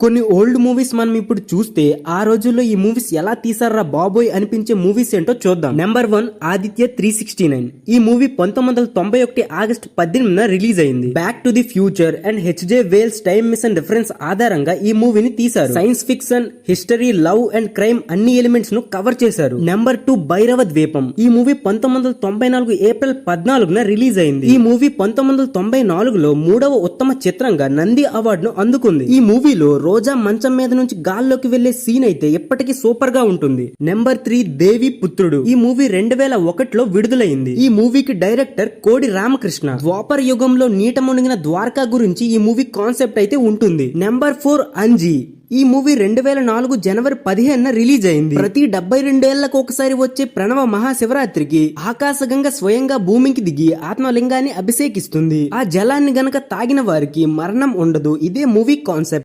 కొన్ని old movies మనం ఇప్పుడు చూస్తే ఆ రోజుల్లో ఈ మూవీస్ ఎలా తీసారా బాబోయ్ అనిపించే మూవీస్ ఏంటో చూద్దాం. నెంబర్ 1 ఆదిత్య 369. ఈ మూవీ 1991 ఆగస్టు 18న రిలీజ్ అయింది. Back to the future and H G Wells time machine reference ఆధారంగా ఈ మూవీని తీశారు. Science fiction, history, love and crime అన్ని ఎలిమెంట్స్ ను కవర్ చేశారు. నెంబర్ 2 భైరవ ద్వీపం. ఈ మూవీ 1994 ఏప్రిల్ 14న రిలీజ్ అయింది. ఈ మూవీ 1994లో 3వ ఉత్తమ చిత్రంగా నంది అవార్డును అందుకుంది. ఈ మూవీలో రోజా మంచం మీద నుంచి గాల్లోకి వెళ్లే సీన్ అయితే ఎప్పటికీ సూపర్ గా ఉంటుంది. నెంబర్ 3 దేవి పుత్రుడు. ఈ మూవీ 2001లో విడుదలైంది. ఈ మూవీకి డైరెక్టర్ కోడి రామకృష్ణ. ద్వాపర యుగంలో నీట మునిగిన ద్వారకా గురించి ఈ మూవీ కాన్సెప్ట్ అయితే ఉంటుంది. నెంబర్ 4 అంజీ. ఈ మూవీ 2004 జనవరి 15న రిలీజ్ అయింది. ప్రతి 72 ఏళ్లకు ఒకసారి వచ్చే ప్రణవ మహాశివరాత్రికి ఆకాశగంగ స్వయంగా భూమికి దిగి ఆత్మలింగాన్ని అభిషేకిస్తుంది. ఆ జలాన్ని గనక తాగిన వారికి మరణం ఉండదు. ఇదే మూవీ కాన్సెప్ట్.